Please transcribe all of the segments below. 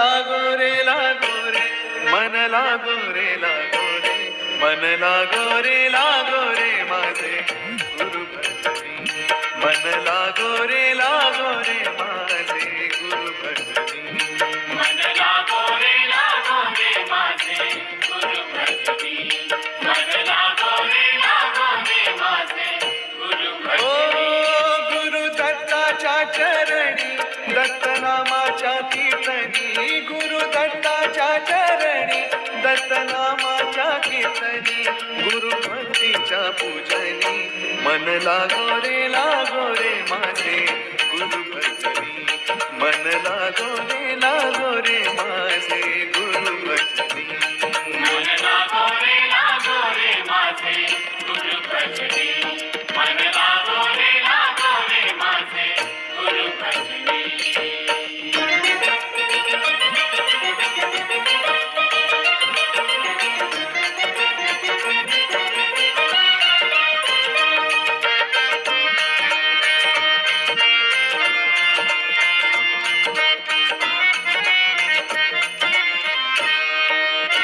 लागो रे लागो रे मन लागो रे लागो रे मन लागो रे माझे गुरु भजनी मन लागो रे माझे गुरु भजनी मन लागो रे माझे गुरु भजनी मन लागो रे माझे गुरु ओ भजनी गुरु दत्ताच्या चरणी दत्तनामाच्या कीर्तनी गुरु दत्ताच्या चरणी दत्तनामाच्या कीर्तनी गुरु भक्तीच्या पूजनी मन लागो रे माझे गुरु भजनी मन लागो रे माझे गुरु भजनी मन लागो रे माझे गुरु भजनी मन लागो रे माझे गुरु भजनी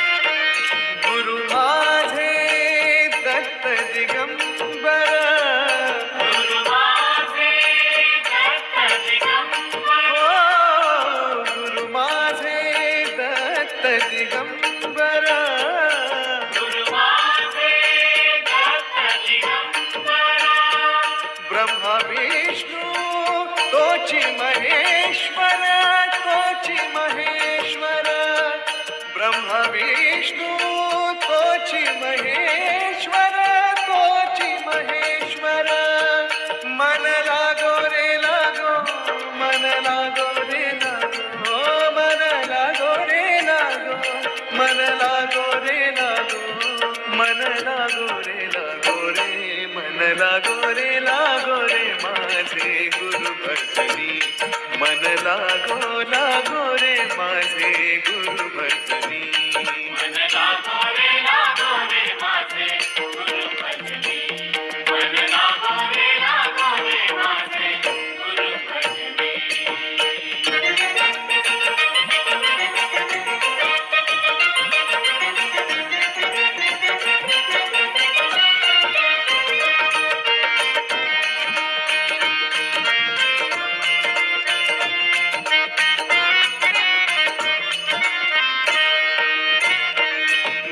गुरु माझे दत्त दिगंबर गुरु माझे दत्त दिगंबर ओ गुरु माझे दत्त दिगंबर गुरु माझे दत्त दिगंबर ब्रह्मा विष्णू तोची महेश्वर ब्रह्मा विष्णू तोची महेश्वर मन लागो रे लागो मन लागो रे लागो मन लागो रे लागो मन लागो रे लागो मन लागो रे लागो रे मन लागो रे माझे गुरु भजनी मन लागो रे माझे गुरु भजनी मन लागो रे माझे गुरु भजनी मन लागो रे माझे गुरु भजनी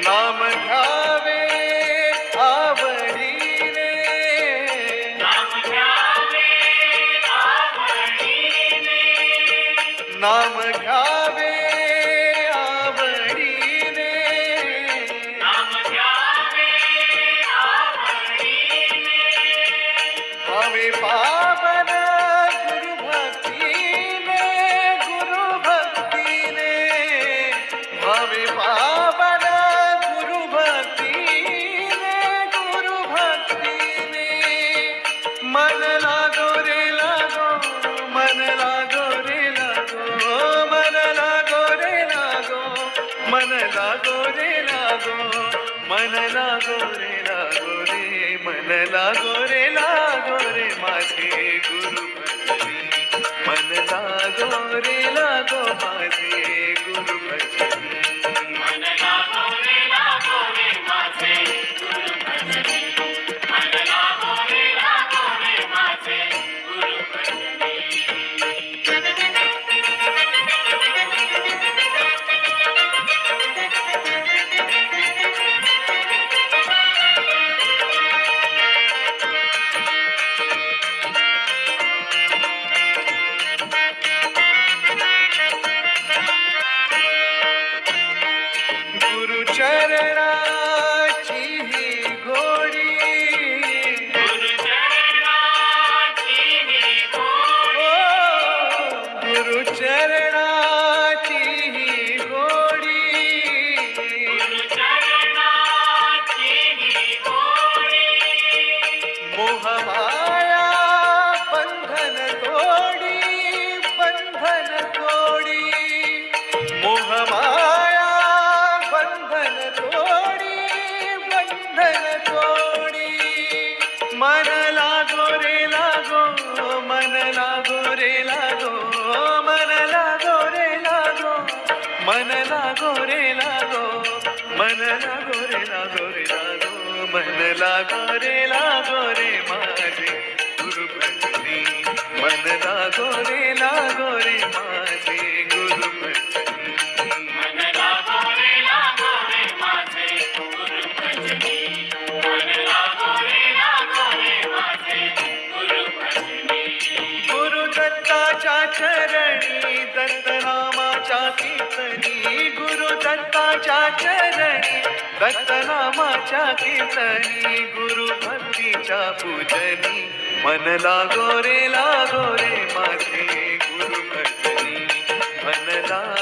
नाम घ्यावे आवडीने नाम घ्यावे आवडीने नाम घ्यावे आवडीने नाम घ्यावे आवडीने भावे पावन गुरु भक्तीने भावे पावन गुरु भक्तीने मन लागो रे लागो मन लागो रे लागो मन लागो रे लागो मन लागो रे लागो मन लागो रे लागो रे मन लागो रे माझे गुरु भजनी मन लागो रे माझे गुरु भजनी मन लागो रे माझे गुरु भजनी मन लागो रे माझे गुरु भजनी मन लागो रे लागो, मन लागो रे लागो रे लागो, मन लागो रे माझे गुरु भजनी, मन लागो रे माझे गुरु भजनी. मन लागो रे माझे गुरु भजनी. मन लागो रे माझे गुरु भजनी. गुरु दत्ताच्या चरणी दत्तनामाच्या कीर्तनी, गुरु दत्ताच्या चरणी दत्तनामाच्या कीर्तनी, गुरु भक्तीच्या पूजनी, मन लागो रे माझे गुरु भजनी, मन लागो